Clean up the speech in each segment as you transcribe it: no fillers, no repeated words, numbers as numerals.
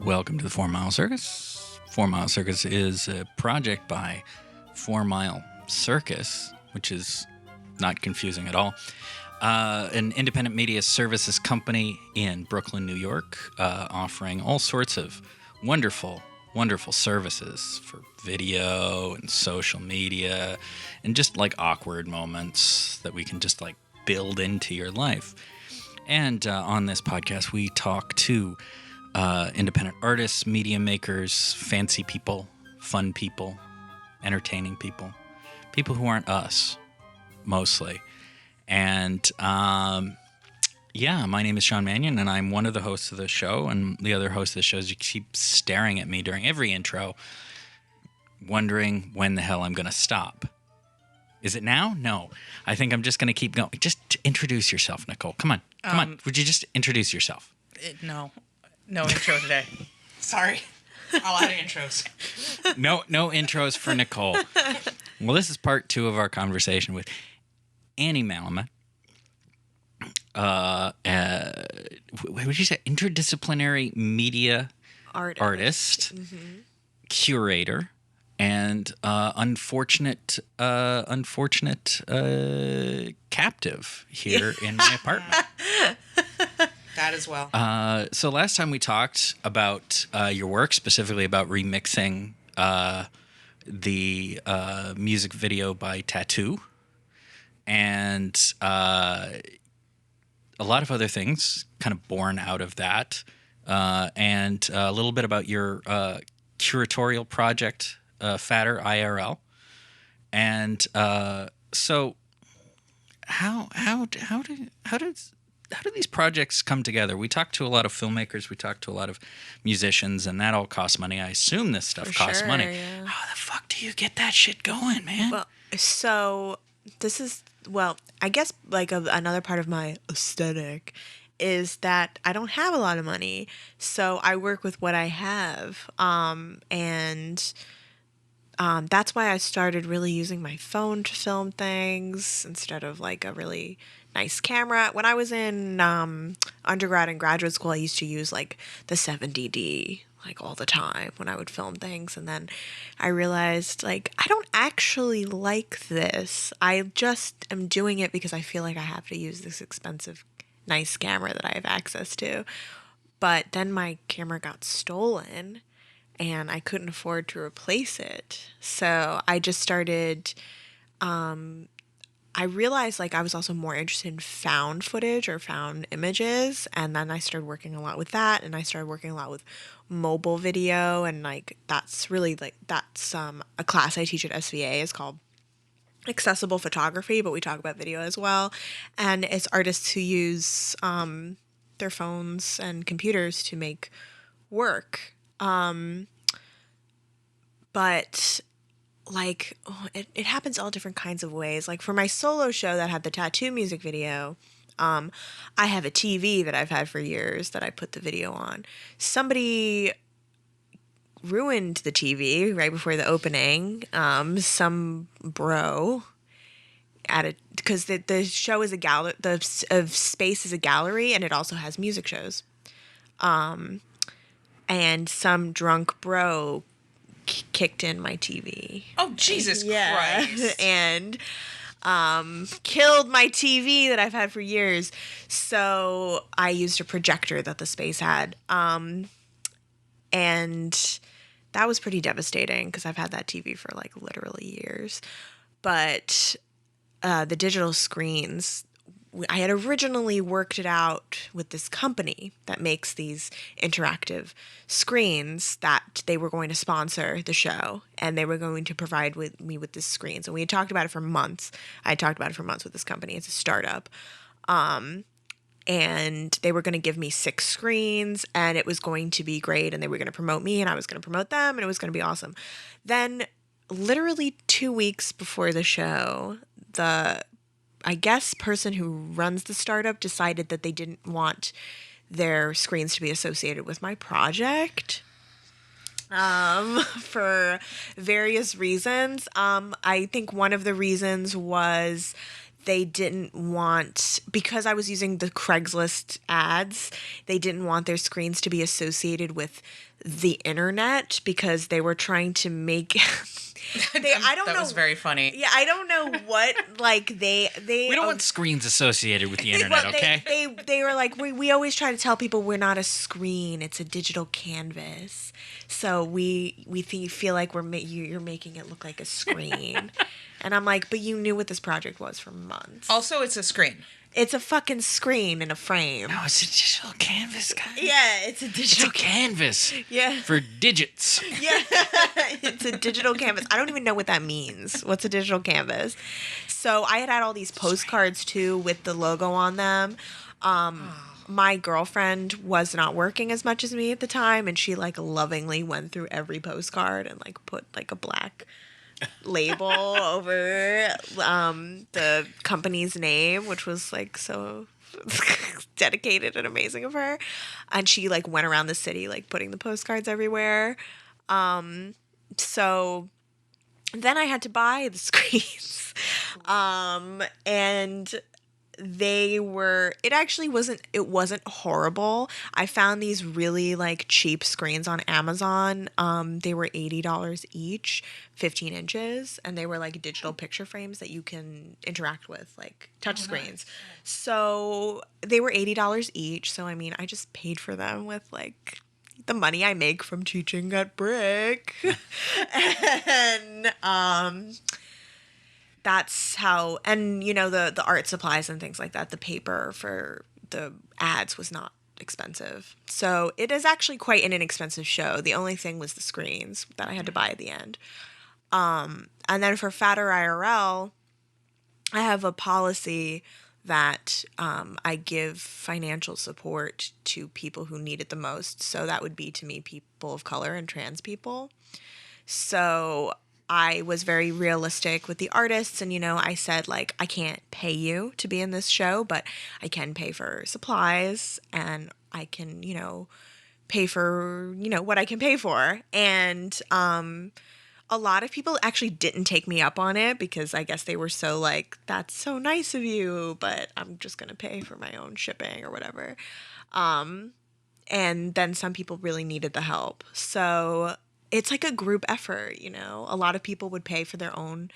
Welcome to the 4 Mile Circus. 4 Mile Circus is a project by 4 Mile Circus, which is not confusing at all. An independent media services company in Brooklyn, New York, offering all sorts of wonderful services for video and social media and just like awkward moments that we can just like build into your life. And on this podcast, we talk to independent artists, media makers, fancy people, fun people, entertaining people, people who aren't us, mostly. And my name is Sean Mannion, and I'm one of the hosts of the show. And the other host of the show is you keep staring at me during every intro, wondering when the hell I'm going to stop. Is it now? No. I think I'm just going to keep going. Just introduce yourself, Nicole. Come on. Would you just introduce yourself? No intro today. Sorry. I'll add intros. No intros for Nicole. Well, this is part 2 of our conversation with Annie Malamet. What would you say? Interdisciplinary media artist, curator, and unfortunate captive here in my apartment. That as well. So last time we talked about your work, specifically about remixing the music video by Tattoo, and a lot of other things kind of born out of that, and a little bit about your curatorial project, Fatter IRL. And so how do these projects come together? We talked to a lot of filmmakers, we talked to a lot of musicians, and that all costs money. I assume this stuff costs money. Yeah. How the fuck do you get that shit going, man? Well, so this is, I guess like another part of my aesthetic is that I don't have a lot of money. So I work with what I have. That's why I started really using my phone to film things instead of like a really nice camera. When I was in undergrad and graduate school, I used to use like the 70D like all the time when I would film things. And then I realized like I don't actually like this. I just am doing it because I feel like I have to use this expensive, nice camera that I have access to. But then my camera got stolen and I couldn't afford to replace it. So I just started, I realized like I was also more interested in found footage or found images. And then I started working a lot with that. And I started working a lot with mobile video. And like, that's really like, that's a class I teach at SVA is called accessible photography, but we talk about video as well. And it's artists who use their phones and computers to make work. But like it happens all different kinds of ways. Like for my solo show that had the Tattoo music video, I have a TV that I've had for years that I put the video on. Somebody ruined the TV right before the opening. Some bro because the show is a gallery, the space is a gallery, and it also has music shows. And some drunk bro kicked in my TV. Oh, Jesus Christ. And killed my TV that I've had for years. So I used a projector that the space had. And that was pretty devastating because I've had that TV for like literally years. But the digital screens, I had originally worked it out with this company that makes these interactive screens that they were going to sponsor the show and they were going to provide me with this screens. And we had talked about it for months. I had talked about it for months with this company. It's a startup. And they were going to give me 6 screens and it was going to be great. And they were going to promote me and I was going to promote them and it was going to be awesome. Then literally 2 weeks before the show, I guess person who runs the startup decided that they didn't want their screens to be associated with my project for various reasons. I think one of the reasons was they didn't want, because I was using the Craigslist ads, they didn't want their screens to be associated with the internet because they were trying to make I don't know. That was very funny. Yeah, I don't know what like they We don't want screens associated with the internet, well, okay? they were like, we always try to tell people we're not a screen, it's a digital canvas. So we feel like you're making it look like a screen. And I'm like, but you knew what this project was for months. Also, it's a screen. It's a fucking screen in a frame. No, it's a digital canvas, guys. Yeah, it's a It's digital a canvas. Yeah. For digits. Yeah, it's a digital canvas. I don't even know what that means. What's a digital canvas? So I had all these postcards too with the logo on them. My girlfriend was not working as much as me at the time, and she like lovingly went through every postcard and like put like a black label over the company's name, which was like so dedicated and amazing of her. And she like went around the city like putting the postcards everywhere. So then I had to buy the screens. And it wasn't horrible. I found these really like cheap screens on Amazon. They were $80 each, 15 inches, and they were like digital picture frames that you can interact with, like touch screens. Nice. So they were $80 each. So I mean, I just paid for them with like the money I make from teaching at Brick. And that's how, and you know, the art supplies and things like that, the paper for the ads was not expensive. So it is actually quite an inexpensive show. The only thing was the screens that I had to buy at the end. And then for Fatter IRL, I have a policy that I give financial support to people who need it the most. So that would be, to me, people of color and trans people. So I was very realistic with the artists, and, you know, I said, like, I can't pay you to be in this show, but I can pay for supplies, and I can, you know, pay for, you know, what I can pay for. And a lot of people actually didn't take me up on it because I guess they were so like, that's so nice of you, but I'm just going to pay for my own shipping or whatever. And then some people really needed the help. So it's like a group effort, you know. A lot of people would pay for their own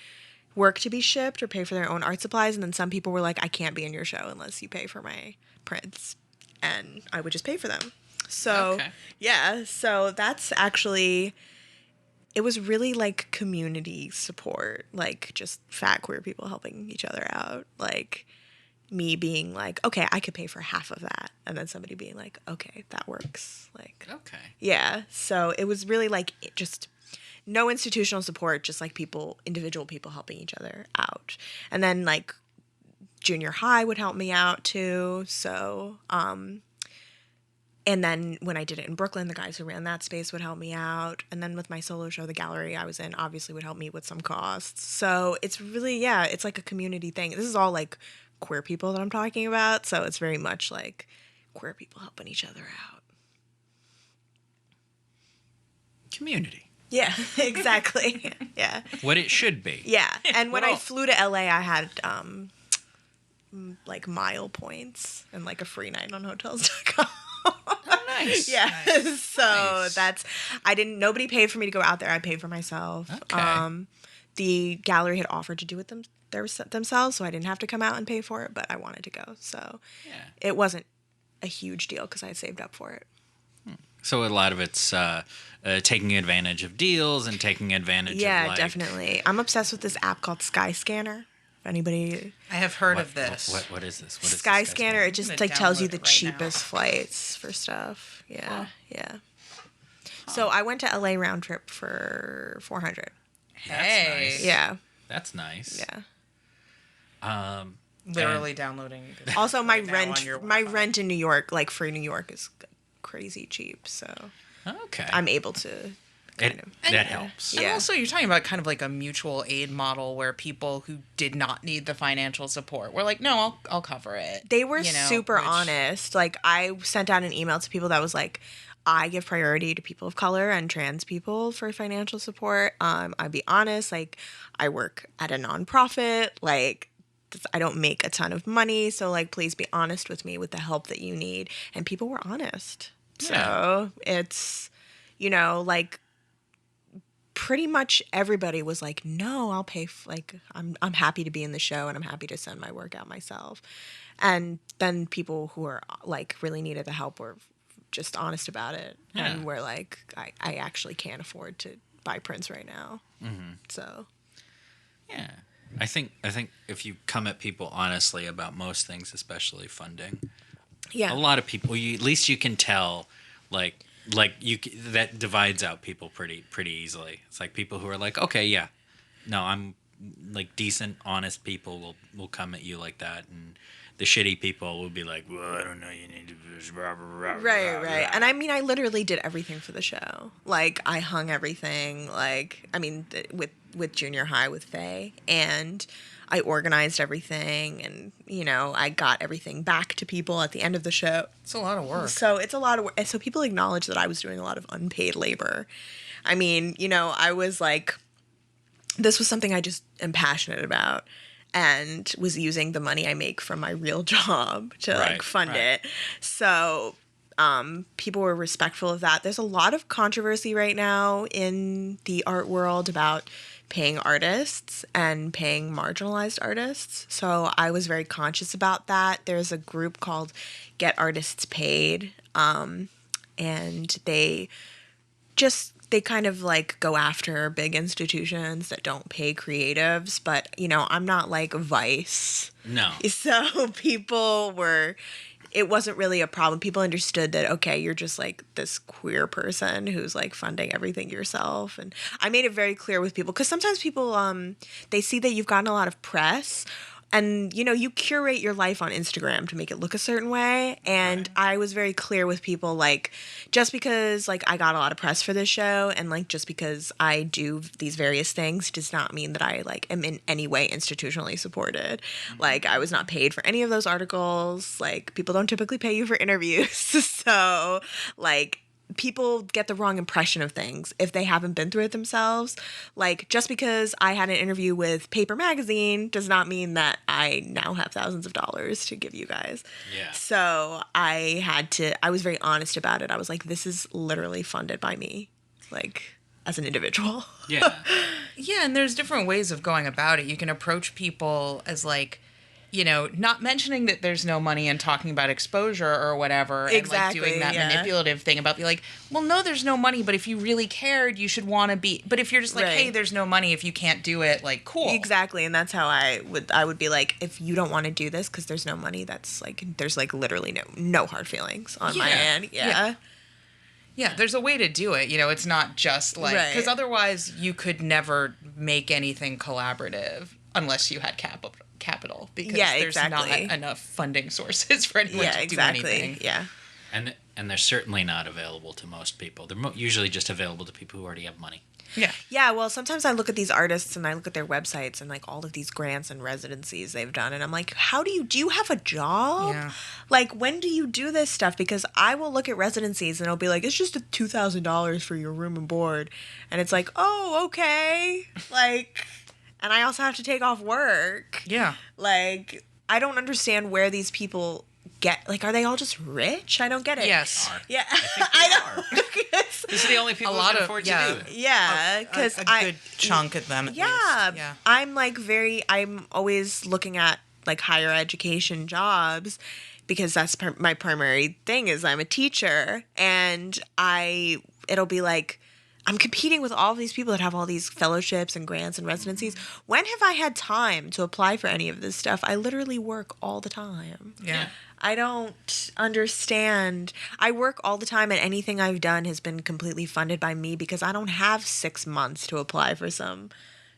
work to be shipped or pay for their own art supplies. And then some people were like, I can't be in your show unless you pay for my prints. And I would just pay for them. So, yeah. So that's actually, it was really like community support, like just fat queer people helping each other out. Like me being like, okay, I could pay for half of that. And then somebody being like, okay, that works. Like, okay. Yeah. So it was really like just no institutional support, just like individual people helping each other out. And then like junior high would help me out too. So, and then when I did it in Brooklyn, the guys who ran that space would help me out. And then with my solo show, the gallery I was in obviously would help me with some costs. So it's really, yeah, it's like a community thing. This is all like queer people that I'm talking about, so it's very much like queer people helping each other out. Community. Yeah, exactly. Yeah. What it should be. Yeah. And when I flew to LA, I had like mile points and like a free night on hotels.com. Oh, nice. Yeah. Nice. So nice. Nobody paid for me to go out there. I paid for myself. Okay. The gallery had offered to do it themselves, so I didn't have to come out and pay for it, but I wanted to go. So it wasn't a huge deal because I had saved up for it. So a lot of it's taking advantage of deals and taking advantage of Yeah, definitely. I'm obsessed with this app called Skyscanner. If anybody... I have heard of this. What is this? Skyscanner, it just like tells you the cheapest flights for stuff. Yeah, yeah. So I went to LA round trip for $400. That's nice. Yeah. That's nice. Yeah. Literally downloading. Also, my rent in New York, like for New York, is crazy cheap. So I'm able to that helps. And also, you're talking about kind of like a mutual aid model where people who did not need the financial support were like, no, I'll cover it. They were super honest. Like I sent out an email to people that was like, I give priority to people of color and trans people for financial support. I'd be honest, like I work at a nonprofit, like I don't make a ton of money, so like please be honest with me with the help that you need. And people were honest. So it's, you know, like pretty much everybody was like, no, I'll pay. Like, I'm happy to be in the show and I'm happy to send my work out myself. And then people who are like really needed the help were just honest about it. Yeah. And were like, I actually can't afford to buy prints right now. Mm-hmm. So. Yeah. I think if you come at people honestly about most things, especially funding, Yeah. a lot of people, at least you can tell, like that divides out people pretty easily. It's like people who are like, okay, yeah, no, I'm like decent, honest people will come at you like that, and the shitty people will be like, well, I don't know, you need to Right. And I mean, I literally did everything for the show. Like, I hung everything. Like, I mean, with Junior High with Faye, and I organized everything, and you know, I got everything back to people at the end of the show. It's a lot of work. So it's a lot of work. So people acknowledge that I was doing a lot of unpaid labor. I mean, you know, I was like, this was something I just am passionate about, and was using the money I make from my real job to like fund it. So people were respectful of that. There's a lot of controversy right now in the art world about paying artists and paying marginalized artists. So I was very conscious about that. There's a group called Get Artists Paid, and they kind of like go after big institutions that don't pay creatives. But, you know, I'm not like Vice. No. So it wasn't really a problem. People understood that, okay, you're just like this queer person who's like funding everything yourself. And I made it very clear with people, because sometimes people, they see that you've gotten a lot of press, and, you know, you curate your life on Instagram to make it look a certain way. And I was very clear with people, like, just because, like, I got a lot of press for this show, and, like, just because I do these various things does not mean that I, like, am in any way institutionally supported. Like, I was not paid for any of those articles. Like, people don't typically pay you for interviews. So, like, people get the wrong impression of things if they haven't been through it themselves. Like, just because I had an interview with Paper Magazine does not mean that I now have thousands of dollars to give you guys. Yeah. So I was very honest about it. I was like, this is literally funded by me, like, as an individual. Yeah. Yeah, and there's different ways of going about it. You can approach people as like, you know, not mentioning that there's no money and talking about exposure or whatever. Exactly, And like doing that yeah. manipulative thing about being like, well, no, there's no money, but if you really cared, you should want to be. But if you're just like, Right. hey, there's no money, if you can't do it, like, cool. Exactly. And that's how I would be like, if you don't want to do this because there's no money, that's like, there's like literally no hard feelings on my end. Yeah. Yeah, there's a way to do it. You know, it's not just like, Right. because otherwise you could never make anything collaborative unless you had capital, because Yeah, there's exactly. not enough funding sources for anyone Yeah, to exactly. do anything. Yeah. And they're certainly not available to most people. They're usually just available to people who already have money. Yeah. Yeah, well, sometimes I look at these artists and I look at their websites and like all of these grants and residencies they've done, and I'm like, do you have a job? Yeah. Like, when do you do this stuff? Because I will look at residencies and it'll be like, it's just $2,000 for your room and board, and it's like, oh, okay, like, and I also have to take off work. Yeah. Like, I don't understand where these people get, like, are they all just rich? I don't get it. Yes. Yeah, I don't. These are the only people A who lot can of- afford yeah. to do it. Yeah, because a good chunk of them. At yeah, least. Yeah. I'm like I'm always looking at like higher education jobs, because that's my primary thing is I'm a teacher, and it'll be like, I'm competing with all of these people that have all these fellowships and grants and residencies. When have I had time to apply for any of this stuff? I literally work all the time. Yeah. I don't understand. I work all the time, and anything I've done has been completely funded by me, because I don't have 6 months to apply for some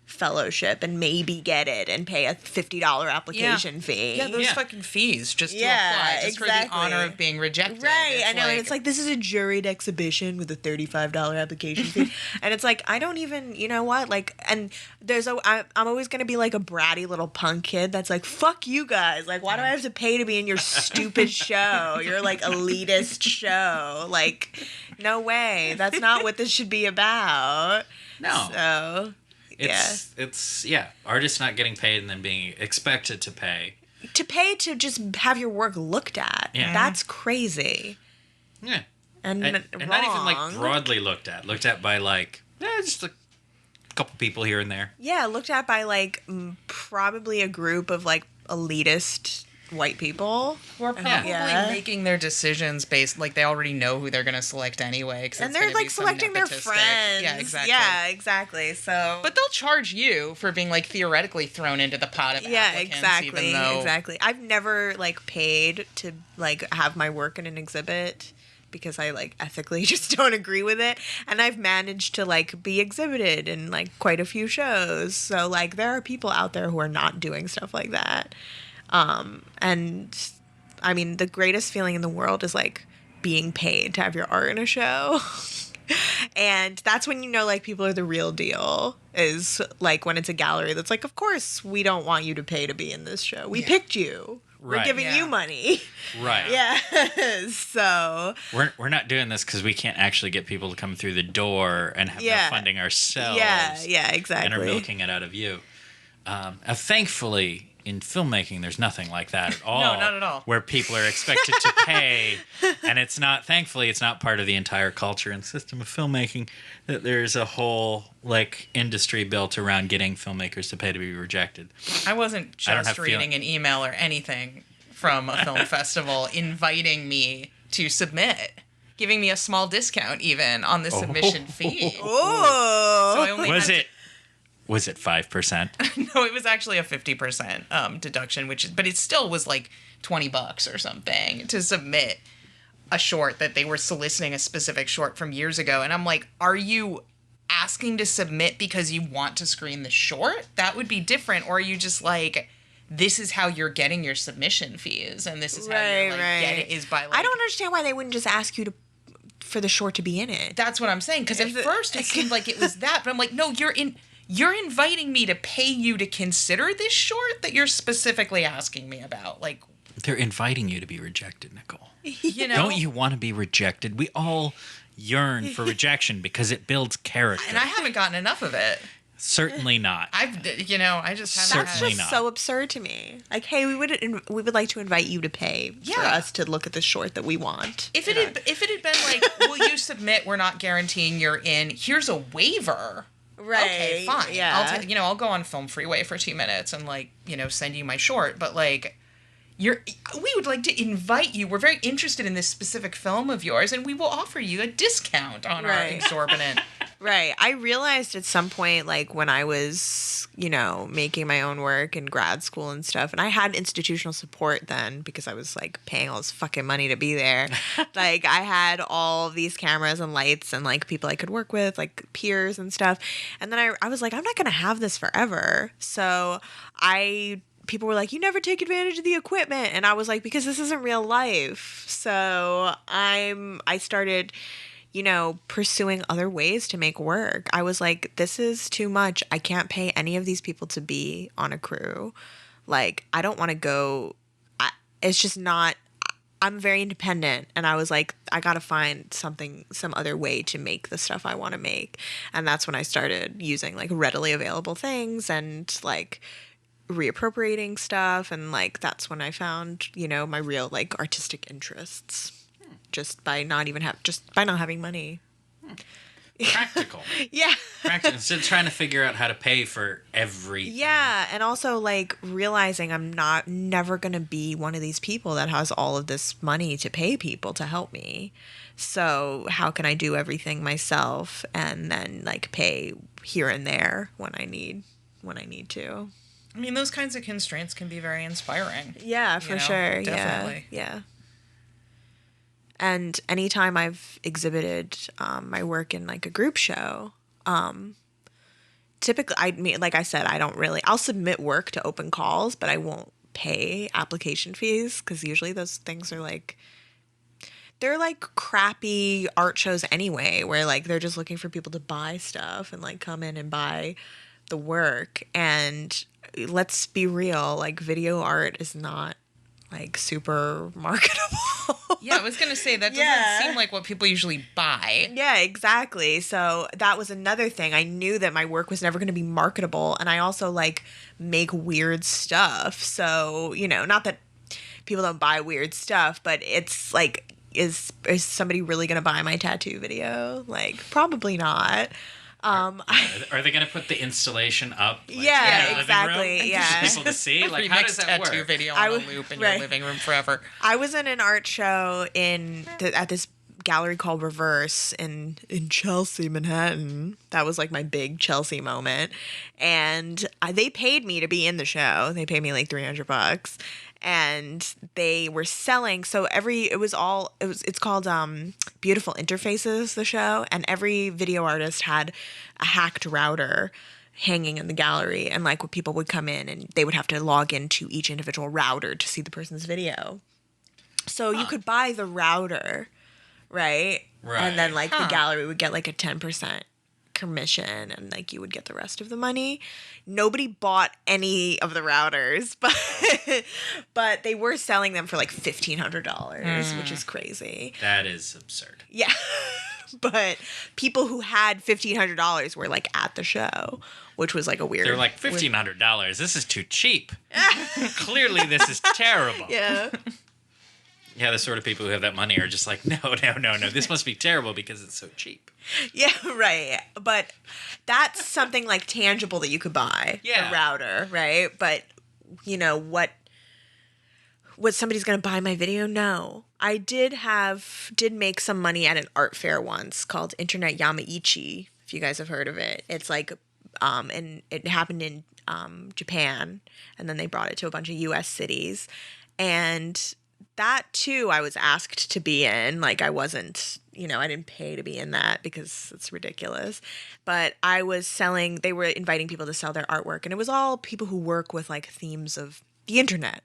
fellowship and maybe get it and pay a $50 application fee. Yeah, those Yeah. fucking fees just to Yeah, apply, just for the exactly. honor of being rejected. Right, I know. And it's like, this is a juried exhibition with a $35 application fee. And it's like, I don't even, you know what? Like, and I'm always going to be like a bratty little punk kid that's like, fuck you guys. Like, why do I have to pay to be in your stupid show? Your like elitist show. Like, no way. That's not what this should be about. No. So, It's artists not getting paid and then being expected to pay. To pay to just have your work looked at. Yeah. That's crazy. Yeah. And not even like wrong. broadly looked at. Looked at by like just a couple people here and there. Yeah, looked at by like probably a group of like elitist white people who are probably making their decisions based, like they already know who they're going to select anyway. And they're like selecting their friends. Yeah, exactly. Yeah, exactly. So, but they'll charge you for being like theoretically thrown into the pot of applicants. Exactly. Even though... Exactly. I've never like paid to like have my work in an exhibit because I like ethically just don't agree with it, and I've managed to like be exhibited in like quite a few shows. So like there are people out there who are not doing stuff like that. And I mean, the greatest feeling in the world is like being paid to have your art in a show. And that's when you know like people are the real deal, is like when it's a gallery that's like, of course we don't want you to pay to be in this show. We picked you. Right. We're giving you money. Right. Yeah. So we're not doing this because we can't actually get people to come through the door and have no funding ourselves. Yeah, exactly. And are milking it out of you. Thankfully, in filmmaking, there's nothing like that at all. No, not at all. Where people are expected to pay, and it's not. Thankfully, it's not part of the entire culture and system of filmmaking. That there's a whole like industry built around getting filmmakers to pay to be rejected. I wasn't just reading an email or anything from a film festival inviting me to submit, giving me a small discount even on the submission fee. Oh, so I only Was it 5%? No, it was actually a 50% deduction, but it still was like $20 or something to submit a short that they were soliciting, a specific short from years ago. And I'm like, are you asking to submit because you want to screen the short? That would be different. Or are you just like, this is how you're getting your submission fees, and this is how you're like getting is by like. I don't understand why they wouldn't just ask you for the short to be in it. That's what I'm saying. Because at first it seemed like it was that, but I'm like, no, you're inviting me to pay you to consider this short that you're specifically asking me about. Like, they're inviting you to be rejected, Nicole. You know? Don't you want to be rejected? We all yearn for rejection because it builds character. And I haven't gotten enough of it. Certainly not. I just haven't. That's just so absurd to me. Like, hey, we would like to invite you to pay for us to look at the short that we want. If it had been like, will you submit? We're not guaranteeing you're in. Here's a waiver. Right. Okay, fine. Yeah. I'll go on Film Freeway for 2 minutes and like, send you my short. But like, we would like to invite you. We're very interested in this specific film of yours, and we will offer you a discount on our exorbitant. Right. I realized at some point, like when I was, making my own work in grad school and stuff, and I had institutional support then because I was like paying all this fucking money to be there. Like I had all these cameras and lights and like people I could work with, like peers and stuff. And then I was like, I'm not going to have this forever. So people were like, you never take advantage of the equipment. And I was like, because this isn't real life. So I started, pursuing other ways to make work. I was like, this is too much. I can't pay any of these people to be on a crew. Like, I don't want to go. It's just not, I'm very independent. And I was like, I got to find some other way to make the stuff I want to make. And that's when I started using like readily available things and like reappropriating stuff, and like that's when I found my real like artistic interests, just by not having money. Practical. Yeah. Practical. Instead of trying to figure out how to pay for everything. Yeah, and also like realizing I'm never gonna be one of these people that has all of this money to pay people to help me. So how can I do everything myself and then like pay here and there when I need to? I mean, those kinds of constraints can be very inspiring. Yeah, for sure. Definitely. Yeah. And anytime I've exhibited my work in like a group show, typically, like I said, I'll submit work to open calls, but I won't pay application fees because usually those things are like, they're like crappy art shows anyway, where like they're just looking for people to buy stuff and like come in and buy the work. And let's be real, like video art is not like super marketable. Yeah, I was going to say, that doesn't Yeah. seem like what people usually buy. Yeah, exactly. So that was another thing. I knew that my work was never going to be marketable. And I also like make weird stuff. So, you know, not that people don't buy weird stuff, but it's like, is somebody really going to buy my tattoo video? Like, probably not. Are they going to put the installation up? Like, Yeah, in your exactly, living room yeah. for people to see? Like, how does Remixed that tattoo work? video I on w- a loop in right. your living room forever. I was in an art show at this gallery called Reverse in Chelsea, Manhattan. That was like my big Chelsea moment. And they paid me to be in the show. They paid me like $300. And they were selling, so it's called Beautiful Interfaces, the show, and every video artist had a hacked router hanging in the gallery, and like people would come in and they would have to log into each individual router to see the person's video. So you could buy the router, right? And then like the gallery would get like a 10% commission, and like you would get the rest of the money. Nobody bought any of the routers, but they were selling them for like $1,500, which is crazy. That is absurd. Yeah. But people who had $1,500 were like at the show, which was like a weird. They're like, $1,500. This is too cheap. Clearly, this is terrible. Yeah. Yeah, the sort of people who have that money are just like, no. This must be terrible because it's so cheap. Yeah, right. But that's something like tangible that you could buy. Yeah. A router, right? But you know what somebody's going to buy my video? No. I did make some money at an art fair once called Internet Yamaichi, if you guys have heard of it. It's like and it happened in Japan, and then they brought it to a bunch of US cities. And that too, I was asked to be in. Like, I wasn't, I didn't pay to be in that because it's ridiculous. But they were inviting people to sell their artwork, and it was all people who work with like themes of the internet,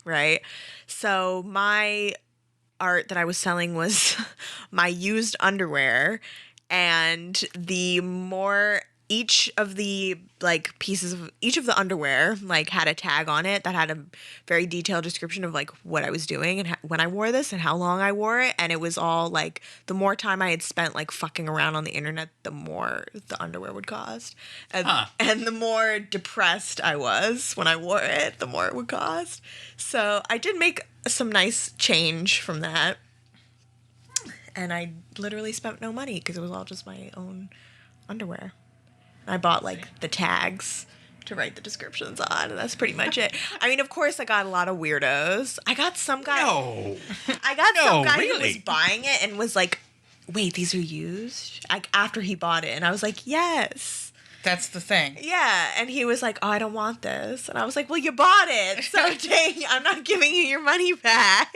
right? So my art that I was selling was my used underwear, and each of the underwear like had a tag on it that had a very detailed description of like what I was doing and when I wore this and how long I wore it. And it was all like, the more time I had spent like fucking around on the internet, the more the underwear would cost. And the more depressed I was when I wore it, the more it would cost. So I did make some nice change from that. And I literally spent no money because it was all just my own underwear. I bought like the tags to write the descriptions on, and that's pretty much it. I mean, of course, I got a lot of weirdos. I got some guy. No. I got some guy who really? was buying it and was like, "Wait, these are used?" Like after he bought it, and I was like, "Yes." That's the thing. Yeah, and he was like, "Oh, I don't want this," and I was like, "Well, you bought it, so dang, I'm not giving you your money back."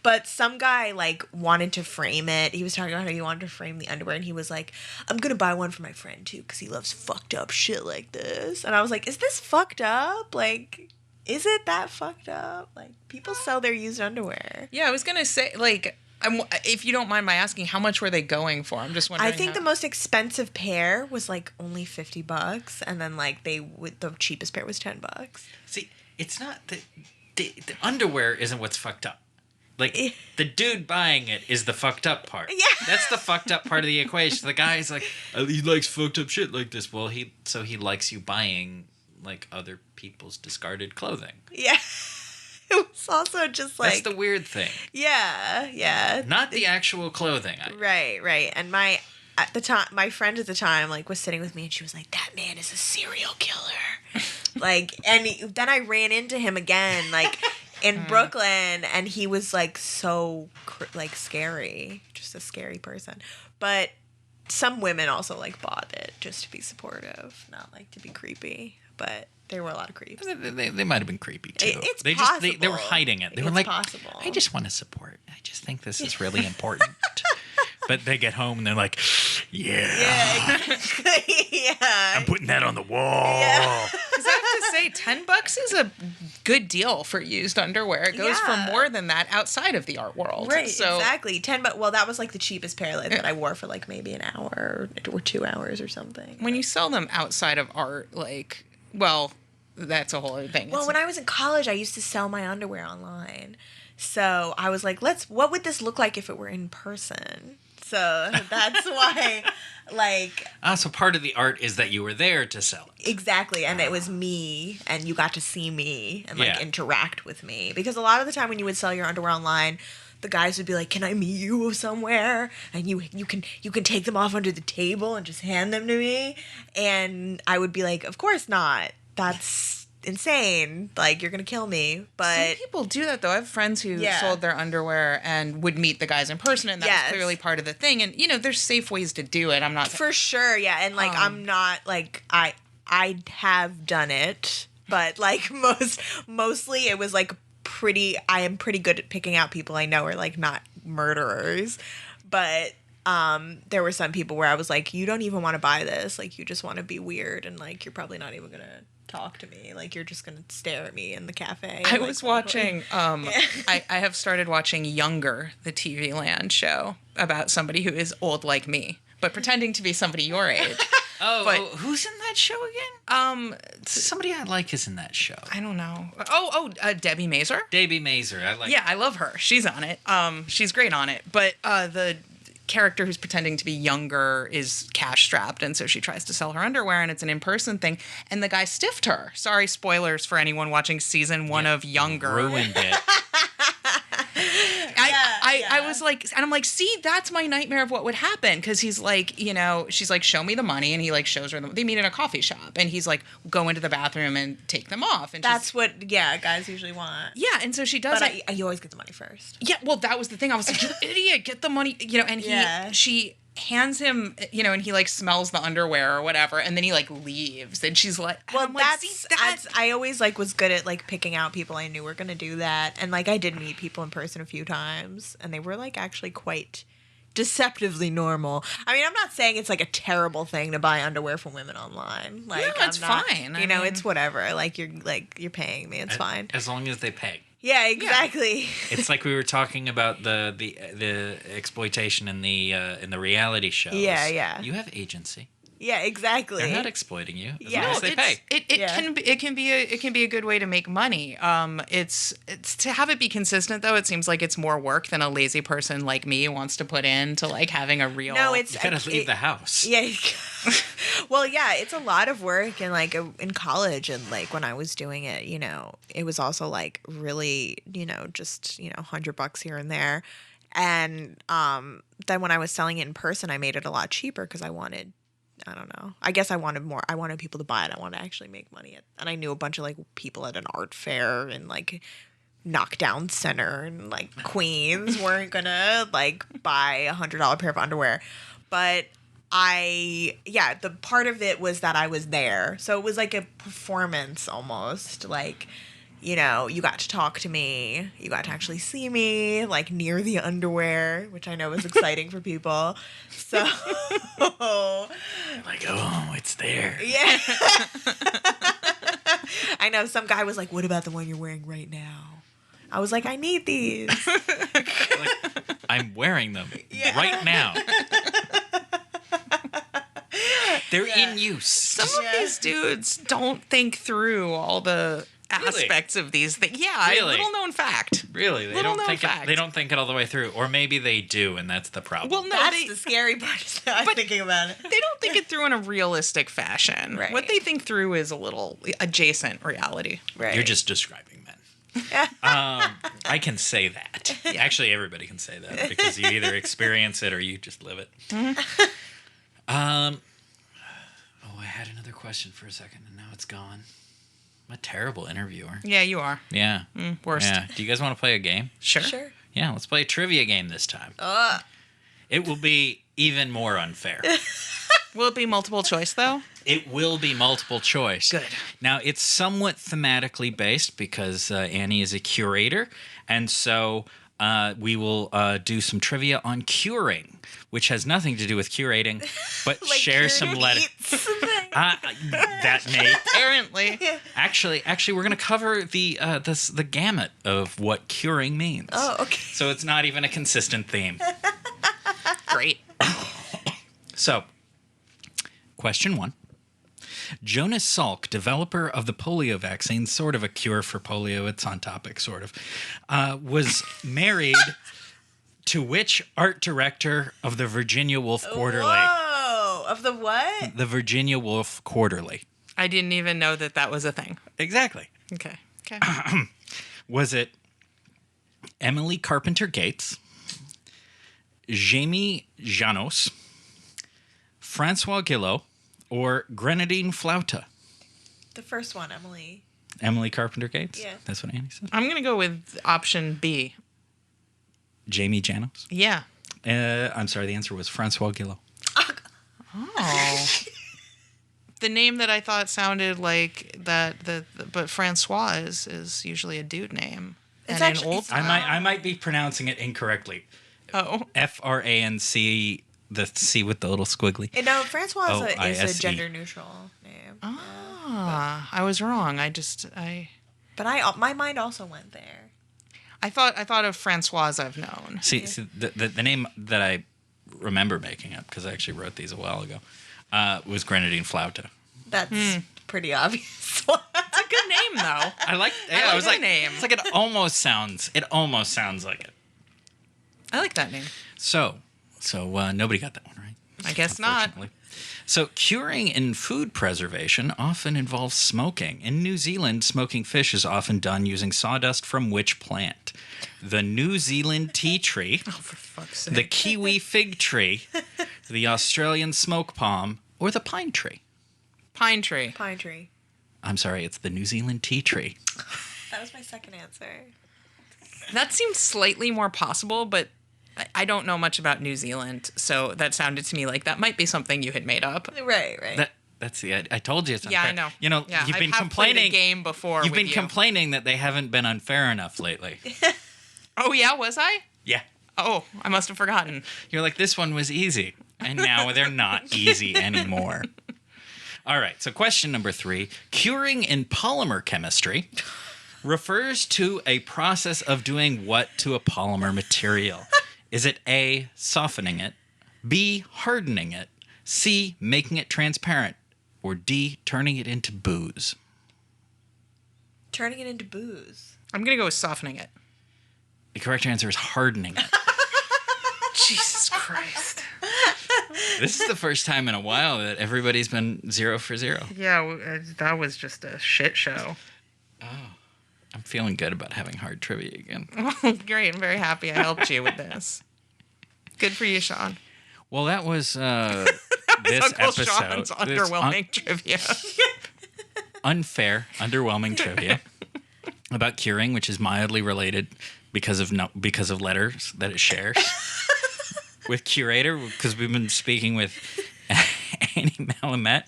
But some guy like wanted to frame it. He was talking about how he wanted to frame the underwear, and he was like, "I'm gonna buy one for my friend too, because he loves fucked up shit like this." And I was like, "Is this fucked up? Like, is it that fucked up? Like, people sell their used underwear." Yeah, I was going to say, like, if you don't mind my asking, how much were they going for? I'm just wondering. I think the most expensive pair was like only $50, and then like the cheapest pair was $10. See, it's not the underwear isn't what's fucked up. Like, the dude buying it is the fucked up part. Yeah. That's the fucked up part of the equation. The guy's like, oh, he likes fucked up shit like this. Well, he likes you buying like other people's discarded clothing. Yeah. It was also just like, that's the weird thing. Yeah. Not the actual clothing. Right. And my friend at the time like was sitting with me, and she was like, "That man is a serial killer." Like, and then I ran into him again like in Brooklyn, and he was like so like scary, just a scary person. But some women also like bought it just to be supportive, not like to be creepy. But there were a lot of creeps. They might have been creepy too. It's they possible. They were hiding it. They were It's like, possible. I just want to support. I just think this is really important. But they get home and they're like, yeah, Exactly. Yeah. I'm putting that on the wall. Yeah. Because I have to say, $10 is a good deal for used underwear. It goes for more than that outside of the art world. Right, So, exactly. $10. Well, that was like the cheapest pair that I wore for like maybe an hour or 2 hours or something. when you sell them outside of art, like, well, that's a whole other thing. Well, when I was in college, I used to sell my underwear online. So I was like, what would this look like if it were in person? So that's why, like, So part of the art is that you were there to sell it. exactly. And it was me, and you got to see me and like Yeah. interact with me. Because a lot of the time when you would sell your underwear online, the guys would be like, "Can I meet you somewhere?" And you can take them off under the table and just hand them to me. And I would be like, "Of course not. That's insane. Like, you're gonna kill me." Some But people do that though. I have friends who Yeah. sold their underwear and would meet the guys in person, and that Yes. was clearly part of the thing. And there's safe ways to do it. I'm not for sure, yeah. And like, I'm not like I have done it, but like mostly it was like I am pretty good at picking out people I know are like not murderers. But there were some people where I was like, you don't even want to buy this. Like, you just want to be weird, and like, you're probably not even gonna talk to me. Like, you're just gonna stare at me in the cafe. I and, was like, watching, I have started watching Younger, the TV Land show about somebody who is old like me, but pretending to be somebody your age. But- Who's in that show again? Somebody I like is in that show. I don't know. Debbie Mazur? Davy Mazer. I like. Yeah, I love her. She's on it. She's great on it. But the character who's pretending to be younger is cash strapped, and so she tries to sell her underwear, and it's an in-person thing, and the guy stiffed her. Sorry, spoilers for anyone watching season 1 of Younger. Ruined it. I was like, and I'm like, see, that's my nightmare of what would happen. Because he's like, she's like, show me the money. And he like shows her, they meet in a coffee shop. And he's like, go into the bathroom and take them off. And That's what, guys usually want. yeah. And so she does But it. you always get the money first. Yeah, well, that was the thing. I was like, you idiot, get the money, and Yeah. she hands him, and he like smells the underwear or whatever, and then he like leaves, and she's like, and Well, I'm like, "See, that's I always like was good at like picking out people I knew were gonna do that, and like I did meet people in person a few times, and they were like actually quite deceptively normal. I mean, I'm not saying it's like a terrible thing to buy underwear from women online. Like, No, it's I'm not- fine. I You know, mean- it's whatever. Like you're paying me. It's fine. As long as they pay. Yeah, exactly. It's like we were talking about the exploitation in the reality shows. Yeah, yeah. You have agency. Yeah, exactly. They're not exploiting you as Yeah. long as they pay. It Yeah. can be a good way to make money. It's to have it be consistent though. It seems like it's more work than a lazy person like me wants to put into like having a real. No, it's You gotta leave the house. Yeah. Well, yeah, it's a lot of work, and like in college and like when I was doing it, it was also like really, just $100 here and there, and then when I was selling it in person, I made it a lot cheaper because I don't know. I guess I wanted more. I wanted people to buy it. I wanted to actually make money. And I knew a bunch of like people at an art fair and like Knockdown Center and like Queens weren't gonna like buy $100 pair of underwear, but the part of it was that I was there, so it was like a performance almost. Like, you got to talk to me, you got to actually see me like near the underwear, which I know is exciting for people. So Like, oh, it's there. yeah. I know some guy was like, "What about the one you're wearing right now?" I was like, "I need these." Like, I'm wearing them right now. They're in use. Some of these dudes don't think through all the aspects of these things. Yeah, Really? little known fact. Really, they Little don't known think fact. they don't think it all the way through, or maybe they do, and that's the problem. Well, no, That's the scary part. I'm thinking about it. they don't think it through in a realistic fashion. Right. What they think through is a little adjacent reality. Right. You're just describing men. I can say that. Actually, everybody can say that because you either experience it or you just live it. Oh, I had another question for a second, and now it's gone. I'm a terrible interviewer. Yeah, you are. Yeah. Worst. Yeah. Do you guys want to play a game? Sure. Sure. Yeah, let's play a trivia game this time. It will be even more unfair. Will it be multiple choice though? It will be multiple choice. Good. Now, it's somewhat thematically based because Annie is a curator. And so we will do some trivia on curing, which has nothing to do with curating, but Like share some letters. That may. Apparently. Actually, we're going to cover the gamut of what curing means. Oh, okay. So it's not even a consistent theme. Great. So, question 1. Jonas Salk, developer of the polio vaccine, sort of a cure for polio, it's on topic, sort of, was married to which art director of the Virginia Woolf Quarterly? Whoa! Of the what? The Virginia Woolf Quarterly. I didn't even know that that was a thing. Exactly. Okay. Was it Emily Carpenter Gates, Jamie Janos, Francois Guillot, or Grenadine Flauta? The first one, Emily. Emily Carpenter Gates? Yeah. That's what Annie said. I'm going to go with option B. Jamie Janos? Yeah. I'm sorry, the answer was Francois Guillot. Oh. The name that I thought sounded like that, but Francois is usually a dude name. It's And actually- an old. it's- I might be pronouncing it incorrectly. Oh. Franc, the C with the little squiggly. No, Francois is a O-I-S-E. gender neutral name. Ah, I was wrong. But my mind also went there. I thought of Francois I've known. See the name that I remember making up, because I actually wrote these a while ago, was Grenadine Flauta. That's pretty obvious. It's a good name though. I like. Yeah, like I was the like, name. It's like it almost sounds like it. I like that name. So nobody got that one right. I guess not. Unfortunately. So curing in food preservation often involves smoking. In New Zealand, smoking fish is often done using sawdust from which plant? The New Zealand tea tree, Oh, for fuck's sake. the kiwi fig tree, the Australian smoke palm, or the pine tree? Pine tree. Pine tree. I'm sorry, it's the New Zealand tea tree. That was my second answer. That seemed slightly more possible, but I don't know much about New Zealand, so that sounded to me like that might be something you had made up. Right. That's I told you it's unfair. Yeah, I know. You know, Yeah, you've been I have played complaining. a game before. You've with been you. complaining that they haven't been unfair enough lately. Oh yeah, was I? Yeah. Oh, I must have forgotten. You're like, this one was easy. And now they're not easy anymore. All right. So question number 3. Curing in polymer chemistry refers to a process of doing what to a polymer material? Is it A, softening it, B, hardening it, C, making it transparent, or D, turning it into booze? Turning it into booze. I'm gonna go with softening it. The correct answer is hardening it. Jesus Christ. This is the first time in a while that everybody's been 0 for 0. Yeah, that was just a shit show. I'm feeling good about having hard trivia again. Great, I'm very happy I helped you with this. Good for you, Sean. Well, that was this Uncle episode. Sean's This underwhelming trivia. unfair, underwhelming trivia about curing, which is mildly related because of letters that it shares with Curator, because we've been speaking with Annie Malamet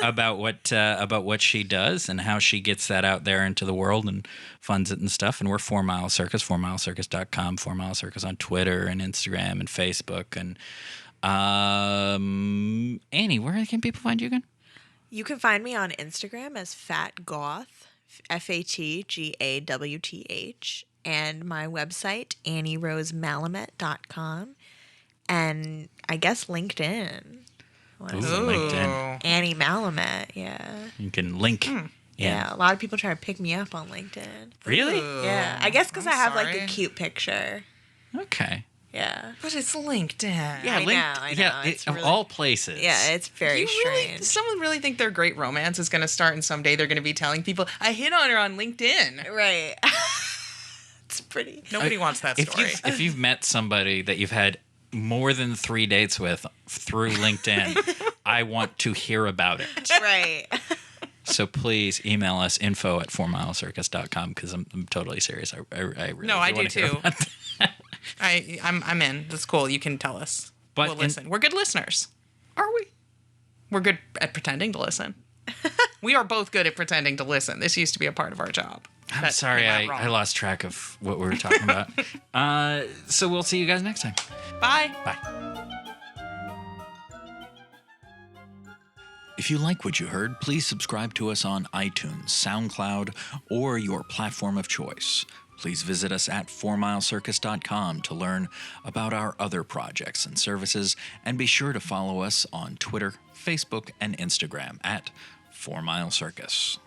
about what she does and how she gets that out there into the world and funds it and stuff. And we're 4 Mile Circus, 4milecircus.com, 4 Mile Circus on Twitter and Instagram and Facebook. And Annie, where can people find you again? You can find me on Instagram as Fat Goth, FATGAWTH, and my website, AnnieRoseMalamet.com, and I guess LinkedIn. What is it? LinkedIn. Annie Malamet, yeah. You can link. Yeah, a lot of people try to pick me up on LinkedIn. Really? Yeah, I guess because I I'm have like sorry. a cute picture. Okay. Yeah. But it's LinkedIn. Yeah, I know, Yeah, it's of really- all places. Yeah, it's very You really, strange. does someone really think their great romance is going to start and someday they're going to be telling people, I hit on her on LinkedIn? Right. It's pretty. Nobody wants that story. If you've met somebody that you've had more than 3 dates with through LinkedIn, I want to hear about it. Right. So please email us info@4milecircus.com, because I'm totally serious. I really No, I do wanna hear too. about that. I'm in. That's cool. You can tell us. But We'll listen. We're good listeners. Are we? We're good at pretending to listen. We are both good at pretending to listen. This used to be a part of our job. I'm That sorry, came out I wrong. lost track of what we were talking about. So we'll see you guys next time. Bye. Bye. If you like what you heard, please subscribe to us on iTunes, SoundCloud, or your platform of choice. Please visit us at 4milecircus.com to learn about our other projects and services, and be sure to follow us on Twitter, Facebook, and Instagram at 4 Mile Circus.